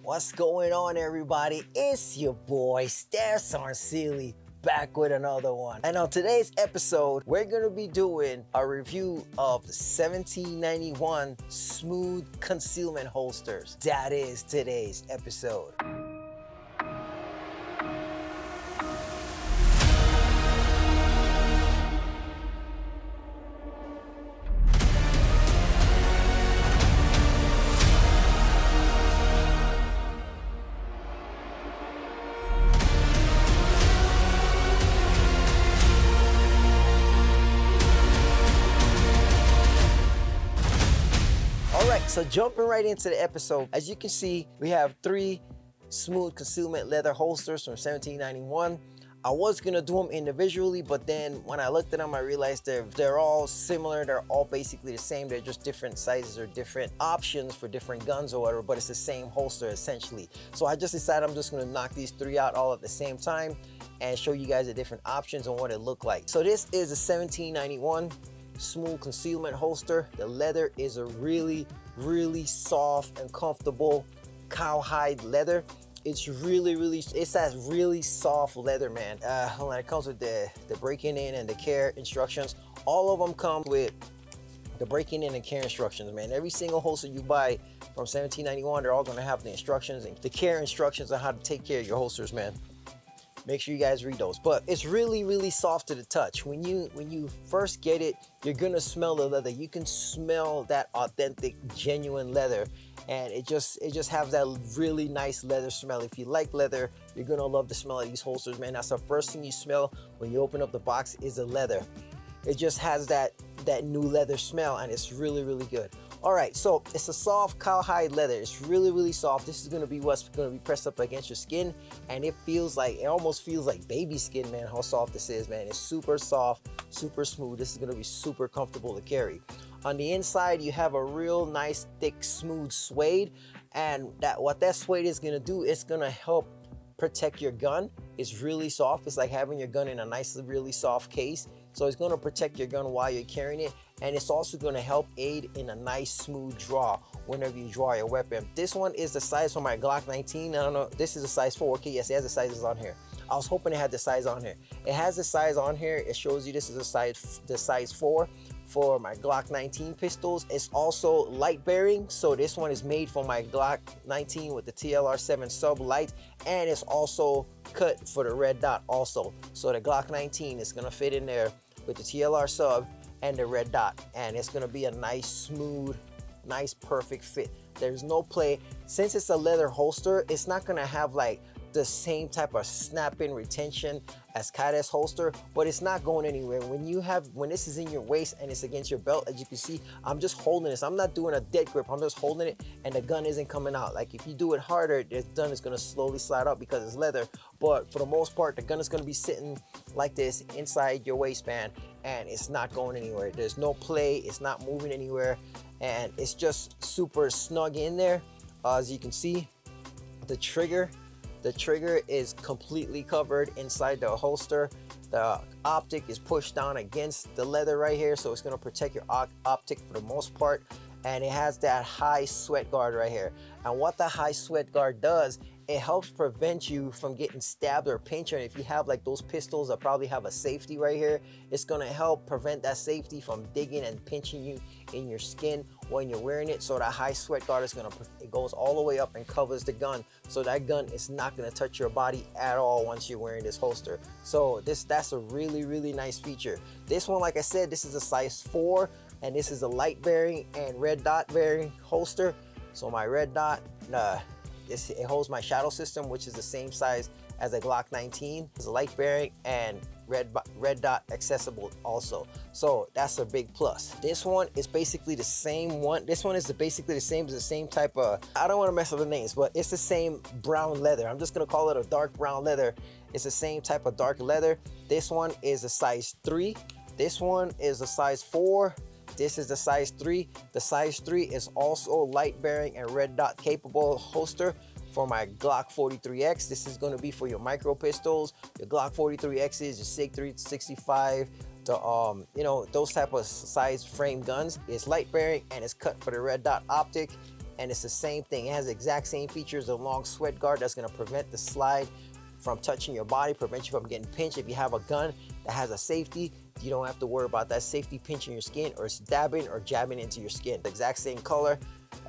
What's going on, everybody? It's your boy Conceal back with another one. And on today's episode, we're gonna be doing a review of the 1791 smooth concealment holsters. That is today's episode. So jumping right into the episode, as you can see, we have three smooth concealment leather holsters from 1791. I was gonna do them individually, but then when I looked at them, I realized they're all similar. They're all basically the same. They're just different sizes or different options for different guns or whatever, but it's the same holster essentially. So I just decided I'm just gonna knock these three out all at the same time and show you guys the different options and what it looked like. So this is a 1791 smooth concealment holster. The leather is a really soft and comfortable cowhide leather. It's it's that really soft leather, man. When it comes with the breaking in and the care instructions, all of them come with the breaking in and care instructions, man. Every single holster you buy from 1791, they're all gonna have the instructions and the care instructions on how to take care of your holsters, man. Make sure you guys read those. But it's really soft to the touch. When you first get it, you're gonna smell the leather. You can smell that authentic, genuine leather, and it just has that really nice leather smell. If you like leather, you're gonna love the smell of these holsters, man. That's the first thing you smell when you open up the box is the leather. It just has that new leather smell, and it's really good. All right, so it's a soft cowhide leather. It's really soft. This is gonna be what's gonna be pressed up against your skin, and it almost feels like baby skin, man, how soft this is, man. It's super soft, super smooth. This is gonna be super comfortable to carry. On the inside, you have a real nice, thick, smooth suede, and what that suede is gonna do, it's gonna help protect your gun. It's really soft. It's like having your gun in a nice, really soft case. So it's gonna protect your gun while you're carrying it, and it's also gonna help aid in a nice smooth draw whenever you draw your weapon. This one is the size for my Glock 19. I don't know, this is a size 4. Okay, yes, it has the sizes on here. I was hoping it had the size on here. It has the size on here. It shows you this is the size 4 for my Glock 19 pistols. It's also light bearing, so this one is made for my Glock 19 with the TLR7 sub light, and it's also cut for the red dot also. So the Glock 19 is gonna fit in there with the TLR sub and the red dot, and it's gonna be a nice, smooth, nice, perfect fit. There's no play. Since it's a leather holster, it's not gonna have like the same type of snap-in retention as Kydex holster, but it's not going anywhere. When this is in your waist and it's against your belt, as you can see, I'm just holding this. I'm not doing a dead grip. I'm just holding it, and the gun isn't coming out. Like if you do it harder, the gun is gonna slowly slide out because it's leather. But for the most part, the gun is gonna be sitting like this inside your waistband, and it's not going anywhere. There's no play. It's not moving anywhere, and it's just super snug in there. As you can see, the trigger is completely covered inside the holster. The optic is pushed down against the leather right here, so it's gonna protect your optic for the most part. And it has that high sweat guard right here. And what the high sweat guard does, it helps prevent you from getting stabbed or pinched. And if you have like those pistols that probably have a safety right here, it's gonna help prevent that safety from digging and pinching you in your skin when you're wearing it. So that high sweat guard it goes all the way up and covers the gun, so that gun is not gonna touch your body at all once you're wearing this holster. So that's a really nice feature. This one, like I said, this is a size 4, and this is a light bearing and red dot bearing holster. So my red dot, it holds my shadow system, which is the same size as a Glock 19. It's a light bearing and red dot accessible also. So that's a big plus. This one is basically the same one. This one is basically the same type of, I don't want to mess up the names, but it's the same brown leather. I'm just gonna call it a dark brown leather. It's the same type of dark leather. This one is a size 3. This one is a size 4. This is the size 3. The size 3 is also light bearing and red dot capable holster for my Glock 43X. This is going to be for your micro pistols, your Glock 43Xs, your SIG 365, those type of size frame guns. It's light bearing and it's cut for the red dot optic. and it's the same thing. It has the exact same features, a long sweat guard that's gonna prevent the slide from touching your body, prevent you from getting pinched. If you have a gun that has a safety, you don't have to worry about that safety pinching your skin or stabbing or jabbing into your skin. The exact same color,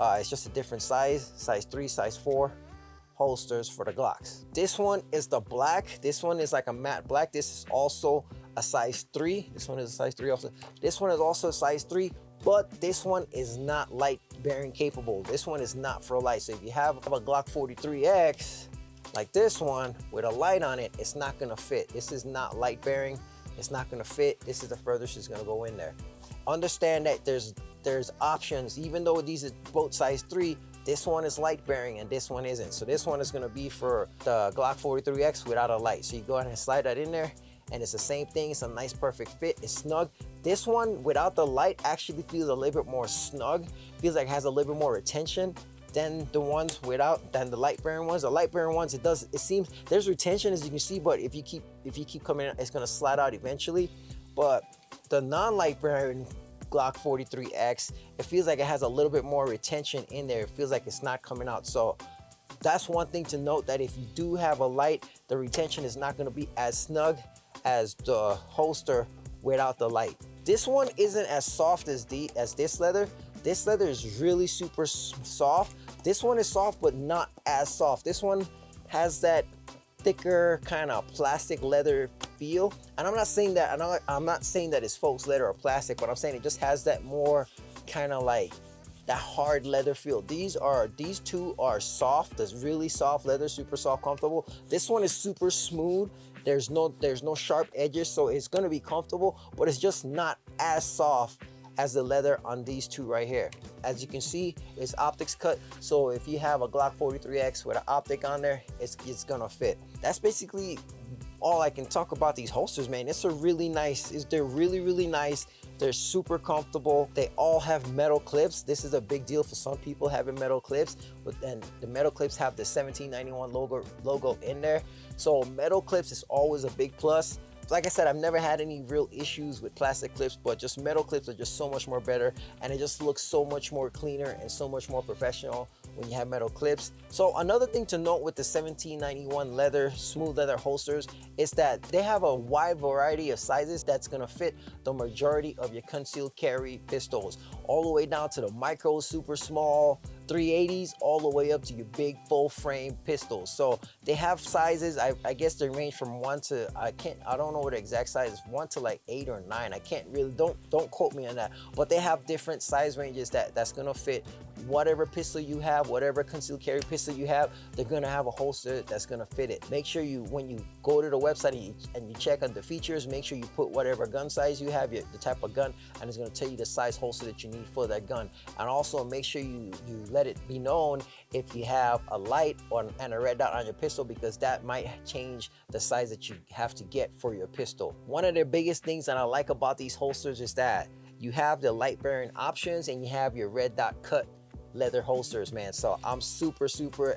it's just a different size 3, size 4 holsters for the Glocks. This one is the black. This one is like a matte black. This is also a size 3. This one is a size 3 also. This one is also a size 3, but this one is not light bearing capable. This one is not for light. So if you have a Glock 43X like this one with a light on it, it's not gonna fit. This is not light bearing. It's not gonna fit. This is the furthest it's gonna go in there. Understand that there's options. Even though these are both size 3, this one is light bearing and this one isn't. So this one is gonna be for the Glock 43X without a light. So you go ahead and slide that in there, and it's the same thing. It's a nice perfect fit. It's snug. This one without the light actually feels a little bit more snug. Feels like it has a little bit more retention than the ones without, than the light bearing ones. The light bearing ones, it seems there's retention, as you can see, but if you keep coming in, it's gonna slide out eventually. But the non-light bearing Glock 43X, it feels like it has a little bit more retention in there. It feels like it's not coming out. So that's one thing to note, that if you do have a light, the retention is not gonna be as snug as the holster without the light. This one isn't as soft as this leather. This leather is really super soft. This one is soft, but not as soft. This one has that thicker kind of plastic leather feel. And I'm not saying that it's faux leather or plastic, but I'm saying it just has that more kind of like that hard leather feel. These two are soft. There's really soft leather, super soft, comfortable. This one is super smooth. There's no sharp edges, so it's gonna be comfortable, but it's just not as soft as the leather on these two right here. As you can see, it's optics cut, so if you have a Glock 43X with an optic on there, it's gonna fit. That's basically all I can talk about these holsters, man. They're really really nice. They're super comfortable. They all have metal clips. This is a big deal for some people, having metal clips, but then the metal clips have the 1791 logo in there. So metal clips is always a big plus. Like I said, I've never had any real issues with plastic clips, but just metal clips are just so much more better, and it just looks so much more cleaner and so much more professional when you have metal clips. So another thing to note with the 1791 leather, smooth leather holsters, is that they have a wide variety of sizes that's gonna fit the majority of your concealed carry pistols, all the way down to the micro, super small 380s, all the way up to your big full frame pistols. So they have sizes. I guess they range from 1 to, I don't know what the exact size is, 1 to like 8 or 9. I can't really, don't quote me on that, but they have different size ranges that's gonna fit whatever pistol you have, whatever concealed carry pistol you have. They're gonna have a holster that's gonna fit it. Make sure when you go to the website and you check on the features, make sure you put whatever gun size you have, the type of gun, and it's gonna tell you the size holster that you need for that gun. And also make sure you let it be known if you have a light and a red dot on your pistol, because that might change the size that you have to get for your pistol. One of the biggest things that I like about these holsters is that you have the light bearing options and you have your red dot cut leather holsters, man. So I'm super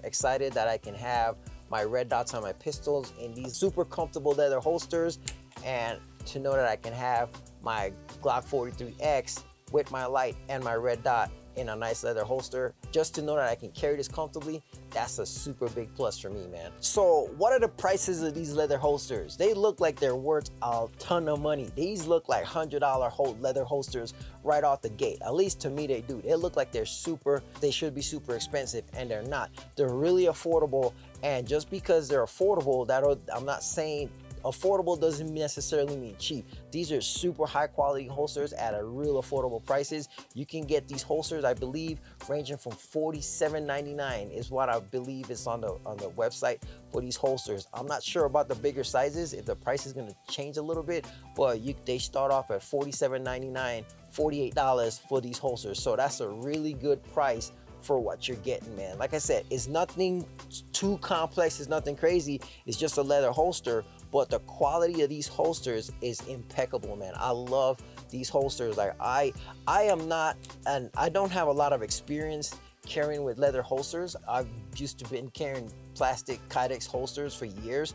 excited that I can have my red dots on my pistols in these super comfortable leather holsters, and to know that I can have my Glock 43X with my light and my red dot in a nice leather holster. Just to know that I can carry this comfortably, that's a super big plus for me, man. So what are the prices of these leather holsters? They look like they're worth a ton of money. These look like $100 leather holsters right off the gate. At least to me they do. They look like they should be super expensive, and they're not. They're really affordable, and just because they're affordable, I'm not saying affordable doesn't necessarily mean cheap. These are super high quality holsters at a real affordable prices. You can get these holsters, I believe, ranging from $47.99 is what I believe is on the website for these holsters. I'm not sure about the bigger sizes, if the price is gonna change a little bit, but they start off at $47.99, $48 for these holsters. So that's a really good price for what you're getting, man. Like I said, it's nothing too complex, it's nothing crazy. It's just a leather holster, but the quality of these holsters is impeccable, man. I love these holsters. Like I am not, and I don't have a lot of experience carrying with leather holsters. I've used to been carrying plastic Kydex holsters for years.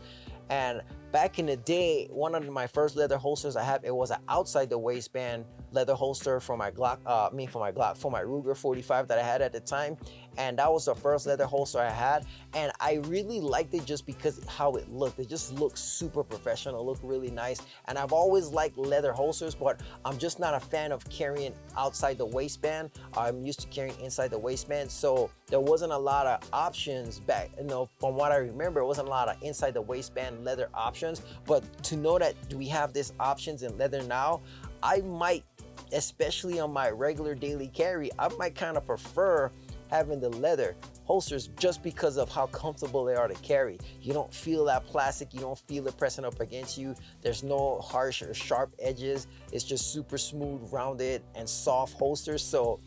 And back in the day, one of my first leather holsters I had, it was an outside the waistband leather holster for my Glock, for my Ruger 45 that I had at the time. And that was the first leather holster I had. And I really liked it just because how it looked. It just looked super professional, looked really nice. And I've always liked leather holsters, but I'm just not a fan of carrying outside the waistband. I'm used to carrying inside the waistband. So there wasn't a lot of options back, from what I remember, it wasn't a lot of inside the waistband leather options. But to know that we have these options in leather now, I might, especially on my regular daily carry, I might kind of prefer having the leather holsters just because of how comfortable they are to carry. You don't feel that plastic, you don't feel it pressing up against you. There's no harsh or sharp edges. It's just super smooth, rounded, and soft holsters. So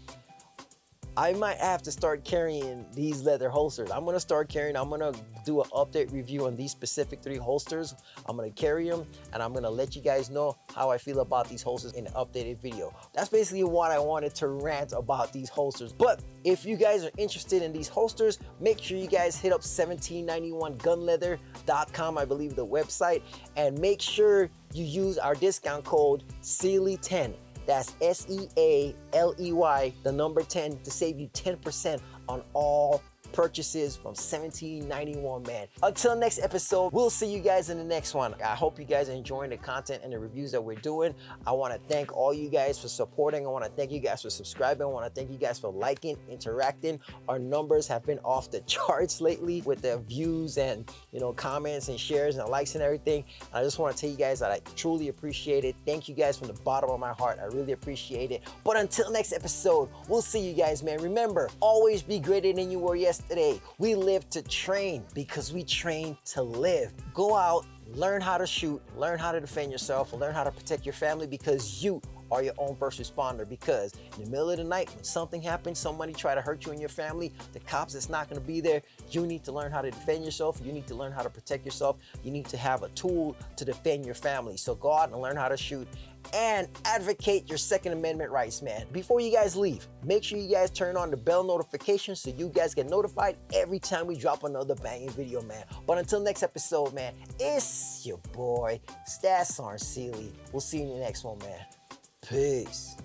I might have to start carrying these leather holsters. I'm gonna start carrying, I'm gonna do an update review on these specific 3 holsters. I'm gonna carry them and I'm gonna let you guys know how I feel about these holsters in an updated video. That's basically what I wanted to rant about these holsters. But if you guys are interested in these holsters, make sure you guys hit up 1791gunleather.com, I believe the website, and make sure you use our discount code SEALEY10. That's SEALEY, the number 10, to save you 10% on all purchases from 1791, man. Until next episode, we'll see you guys in the next one. I hope you guys are enjoying the content and the reviews that we're doing. I want to thank all you guys for supporting. I want to thank you guys for subscribing. I want to thank you guys for liking, interacting. Our numbers have been off the charts lately with the views and comments and shares and likes and everything. I just want to tell you guys that I truly appreciate it. Thank you guys from the bottom of my heart. I really appreciate it. But until next episode, we'll see you guys, man. Remember, always be greater than you were yesterday. We live to train because we train to live. Go out, learn how to shoot, learn how to defend yourself, learn how to protect your family, because you are your own first responder. Because in the middle of the night, when something happens, somebody try to hurt you and your family, the cops is not going to be there. You need to learn how to defend yourself. You need to learn how to protect yourself. You need to have a tool to defend your family. So go out and learn how to shoot and advocate your Second Amendment rights, man. Before you guys leave, make sure you guys turn on the bell notifications so you guys get notified every time we drop another banging video, man. But until next episode, man, it's your boy, Stats Aren't Silly. We'll see you in the next one, man. Peace.